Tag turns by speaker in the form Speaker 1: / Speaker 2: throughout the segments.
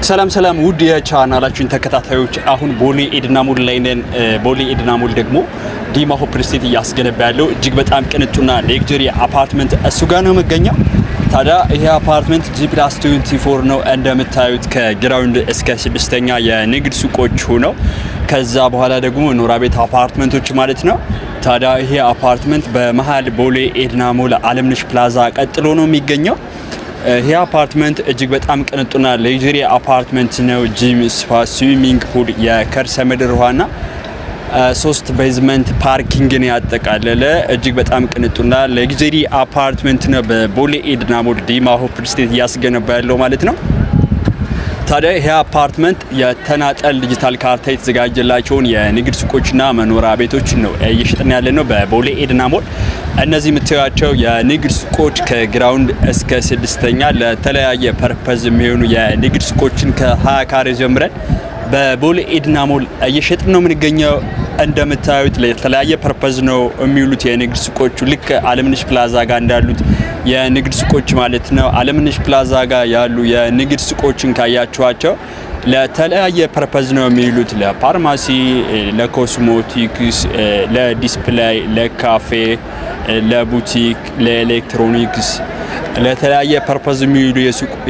Speaker 1: ሰላም ውድ የቻናላችን ተከታታዮች አሁን ቦሌ ኤድና ሞል ላይ ነን። ቦሌ ኤድና ሞል ደግሞ ዲማ ሆፕ ስቴት እያስገነባ ያለው እጅግ በጣም ቅንጡና ሌክዠሪ አፓርትመንት እሱ ጋር ነው መገኛው። ታዲያ ይሄ አፓርትመንት G+24 ነው። እንደምታዩት ከግራውንድ እስከ 6ኛ የንግድ ሱቆች ሆነው ከዛ በኋላ ደግሞ ኖራ ቤት አፓርትመንቶች ማለት ነው። ታዲያ ይሄ አፓርትመንት በመሃል ቦሌ ኤድና ሞል አለምነሽ ፕላዛ ቀጥሎ ነው የሚገኘው። ይሄ አፓርትመንት እጅግ በጣም ቅንጡና ሌክዠሪ አፓርትመንት ነው። ጂም፣ ስፓ፣ ስዊሚንግ ፑል፣ የከርሰ ምድር ውሃና 3 ቤዝመንት ፓርኪንግን ያጠቃለለ እጅግ በጣም ቅንጡና ሌክዠሪ አፓርትመንት ነው። በቦሌ ኤድና ሞል ዲማ ሆፕ ስቴት እያስገነባ ያለው ማለት ነው። ታዲያ ይሄ አፓርትመንት የተናጠል ዲጂታል ካርታ የተዘጋጀላቸውን የንግድ ሱቆችና መኖሪያ ቤቶች ነው እየሸጥን ያለ ነው በቦሌ ኤድና ሞል። እነዚህ የምታዩቸው የንግድ ሱቆች ከግራውንድ እስከ 6ኛ ለተለያየ ፐርፐዝ የሚሆኑ የንግድ ሱቆችን ከ20 ካሬ ጀምረን በቦሌ ኤድና ሞል እየሸጥን ነው የምንገኘው። እንደምታዩት ለተለያየ ፐርፐዝ ነው የሚውሉት የንግድ ሱቆቹ ልክ አለምነሽ ፕላዛ ጋር እንዳሉት የንግድ ሱቆች ማለት ነው። አለምነሽ ፕላዛ ጋር ያሉ የንግድ ሱቆችን ካያችኋቸው ለተለያየ ፐርፐዝ ነው የሚውሉት። ለፋርማሲ፣ ለኮስሞቲክስ፣ ለዲስፕሌይ፣ ለካፌ፣ ለቡቲክ፣ ለኤሌክትሮኒክስ ለተለያየ ፐርፐዝ የሚውሉ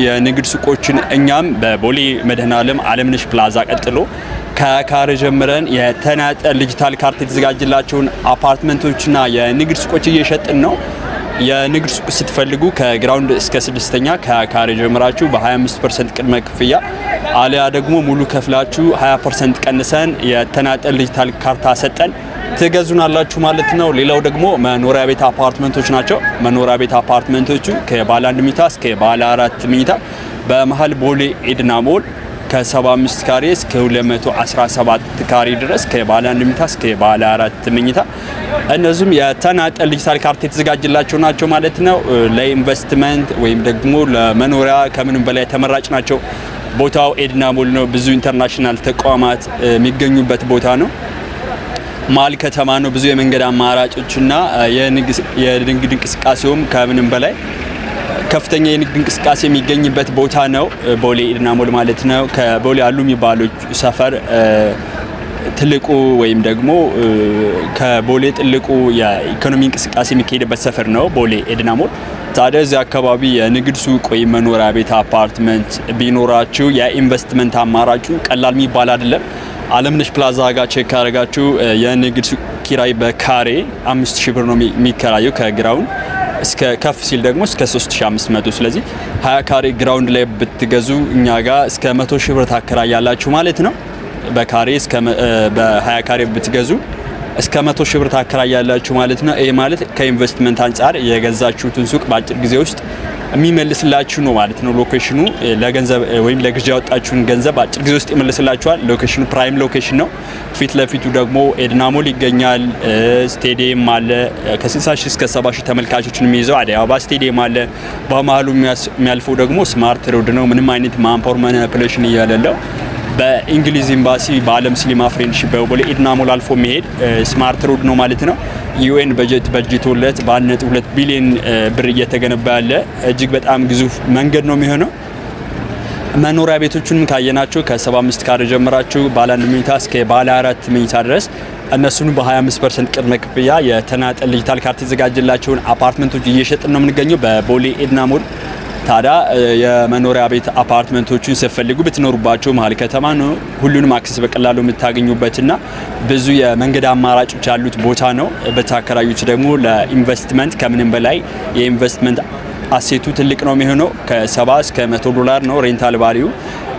Speaker 1: የንግድ ሱቆችን እኛም በቦሌ መድኃኔዓለም አለምነሽ ፕላዛ ቀጥሎ ከካሬ ጀምረን የተናጠል ዲጂታል ካርታ የተዘጋጀላቸውን አፓርትመንቶችና የንግድ ሱቆች እየሸጥን ነው። የንግድ ሱቅ ስትፈልጉ ከግራውንድ እስከ 6ኛ ከካሬ ጀምራችሁ በ25% ቅድመ ክፍያ አሊያ ደግሞ ሙሉ ከፍላችሁ 20% ቀንሰን የተናጠል ዲጂታል ካርታ ሰጠን ትገዙናላችሁ ማለት ነው። ሌላው ደግሞ መኖሪያ ቤት አፓርትመንቶች ናቸው። መኖሪያ ቤት አፓርትመንቶቹ ከባለ 1 መኝታ እስከ ባለ 4 መኝታ በመሃል ቦሌ ኤድና ሞል ከ75 ካሬ እስከ 217 ካሬ ድረስ ከባለ 1 መኝታ እስከ ባለ 4 መኝታ እነዚህም የተናጠል ዲጂታል ካርታ የተዘጋጀላቸው ናቸው ማለት ነው። ለኢንቨስትመንት ወይም ደግሞ ለመኖሪያ ከምንም በላይ ተመራጭ ናቸው። ቦታው ኤድና ሞል ነው። ብዙ ኢንተርናሽናል ተቋማት የሚገኙበት ቦታ ነው። ማል ከተማ ነው። ብዙ የመንገድ አማራጮችና የንግድ እንቅስቃሴውም ከምንም በላይ ከፍተኛ የንግድ እንቅስቃሴ የሚገኝበት ቦታ ነው ቦሌ ኤድና ሞል ማለት ነው። ከቦሌ አሉ የሚባሉ ሰፈር ትልቁ ወይም ደግሞ ከቦሌ ትልቁ የኢኮኖሚ እንቅስቃሴ የሚካሄድበት ሰፈር ነው ቦሌ ኤድና ሞል። ታዲያ እዚህ አካባቢ የንግድ ሱቅ ወይም መኖሪያ ቤት አፓርትመንት ቢኖራችሁ የኢንቨስትመንት አማራጩ ቀላል የሚባል አይደለም። አለምነሽ ፕላዛ ጋር ቼክ አድርጋችሁ የንግድ ሱቅ ኪራይ በካሬ 5000 ብር ነው የሚከራየው ከግራውንድ እስከ ከፍ ሲል ደግሞ እስከ 3500። ስለዚህ 20 ካሬ ግራውንድ ላይ ብትገዙ እኛ ጋር እስከ 100,000 ብር ታከራያላችሁ ማለት ነው። በካሬ እስከ በ20 ካሬ ብትገዙ እስከ 100,000 ብር ታከራያላችሁ ማለት ነው። ይሄ ማለት ከኢንቨስትመንት አንፃር የገዛችሁትን ሱቅ በአጭር ጊዜ ውስጥ የሚመልስላችሁ ነው ማለት ነው። ሎኬሽኑ ለገንዘብ ወይም ለግዢ ያወጣችሁን ገንዘብ አጭር ጊዜ ውስጥ ይመልስላችኋል። ሎኬሽኑ ፕራይም ሎኬሽን ነው። ፊት ለፊቱ ደግሞ ኤድና ሞል ይገኛል። ስቴዲየም አለ። ከ60,000 እስከ 70,000 ተመልካቾችን የሚይዘው አዲስ አበባ ስቴዲየም አለ። በመሃሉ የሚያልፈው ደግሞ ስማርት ሮድ ነው። ምንም አይነት ማንፓወር ማኒፑሌሽን እያለለው በእንግሊዝ ኤምባሲ በአለም ሲኒማ ፍሬንድሺፕ በቦሌ ኤድና ሞል አልፎ የሚሄድ ስማርት ሮድ ነው ማለት ነው። ዩኤን በጀቶለት በ1.2 ቢሊዮን ብር እየተገነባ ያለ እጅግ በጣም ግዙፍ መንገድ ነው የሚሆነው። መኖሪያ ቤቶቹንም ካየናቸው ከ75 ካሬ ጀምራችሁ ባለ 1 መኝታ እስከ ባለ 4 መኝታ ድረስ እነሱን በ25% ቅድመ ክፍያ የተናጠል ዲጂታል ካርታ የተዘጋጀላቸውን አፓርትመንቶች እየሸጥን ነው የምንገኘው በቦሌ ኤድና ሞል። ታዲያ የመኖሪያ ቤት አፓርትመንቶችን ስትፈልጉ ብትኖሩባቸው መሀል ከተማ ነው። ሁሉንም አክሰስ በቀላሉ የምታገኙበትና ብዙ የመንገድ አማራጮች ያሉት ቦታ ነው። በታከራዩት ደግሞ ለኢንቨስትመንት ከምንም በላይ የኢንቨስትመንት አሴቱ ትልቅ ነው የሚሆነው። ከ70 እስከ $100 ነው ሬንታል ቫልዩ።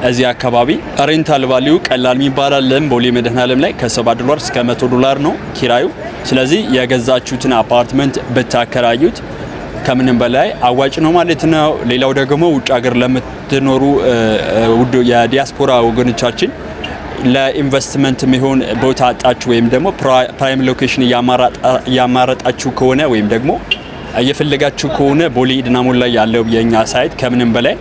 Speaker 1: እዚህ አካባቢ ሬንታል ቫልዩ ቀላል የሚባል አይደለም። ቦሌ መድኃኔዓለም ላይ ከ$70 እስከ $100 ነው ኪራዩ። ስለዚህ የገዛችሁትን አፓርትመንት ብታከራዩት ከምንም በላይ አዋጭ ነው ማለት ነው። ሌላው ደግሞ ውጭ ሀገር ለምትኖሩ የዲያስፖራ ወገኖቻችን ለኢንቨስትመንት የሚሆን ቦታ አጣችሁ ወይም ደግሞ ፕራይም ሎኬሽን እያማረጣችሁ ከሆነ ወይም ደግሞ እየፈለጋችሁ ከሆነ ቦሌ ኤድና ሞል ላይ ያለው የኛ ሳይት ከምንም በላይ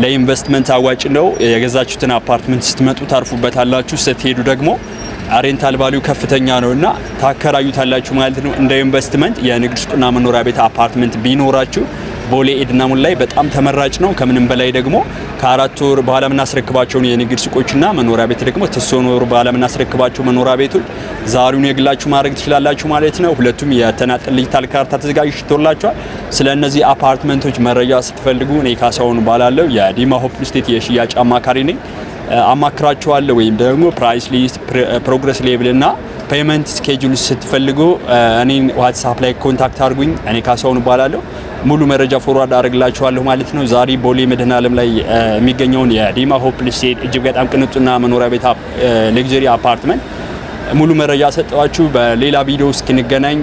Speaker 1: ለኢንቨስትመንት አዋጭ ነው። የገዛችሁትን አፓርትመንት ስትመጡ ታርፉበታላችሁ። ስትሄዱ ደግሞ ሬንታል ቫልዩ ከፍተኛ ነውና ታከራዩታላችሁ ማለት ነው። እንደ ኢንቨስትመንት የንግድ ሱቅና መኖሪያ ቤት አፓርትመንት ቢኖራችሁ ቦሌ ኤድና ሞል ላይ በጣም ተመራጭ ነው። ከምንም በላይ ደግሞ ከ4 ወር በኋላ የምናስረክባቸውን የንግድ ሱቆችና መኖሪያ ቤት ደግሞ ተወሰኑ ወር በኋላ የምናስረክባቸው መኖሪያ ቤቶች ዛሬውን የግላችሁ ማድረግ ትችላላችሁ ማለት ነው። ሁለቱም የተናጠል ዲጂታል ካርታ ተዘጋጅቶላችኋል። ስለነዚህ አፓርትመንቶች መረጃ ስትፈልጉ እኔ ካሳሁን ባላለው የዲማ ሆፕ ስቴት የሽያጭ አማካሪ ነኝ። አማክራችኋለሁ። ወይም ደግሞ ፕራይስ ሊስት፣ ፕሮግረስ ሌብል እና ፔመንት ስኬጁል ስትፈልጉ እኔን ዋትስአፕ ላይ ኮንታክት አድርጉኝ። እኔ ካሳሁን ባላለው ሙሉ መረጃ ፎርዋርድ አድርግላችኋለሁ ማለት ነው። ዛሬ ቦሌ መድኃኔዓለም ላይ የሚገኘውን የዲማ ሆፕ ስቴት እጅግ በጣም ቅንጡና መኖሪያ ቤት ሌክዠሪ አፓርትመንት ሙሉ መረጃ ሰጠዋችሁ። በሌላ ቪዲዮ እስክንገናኝ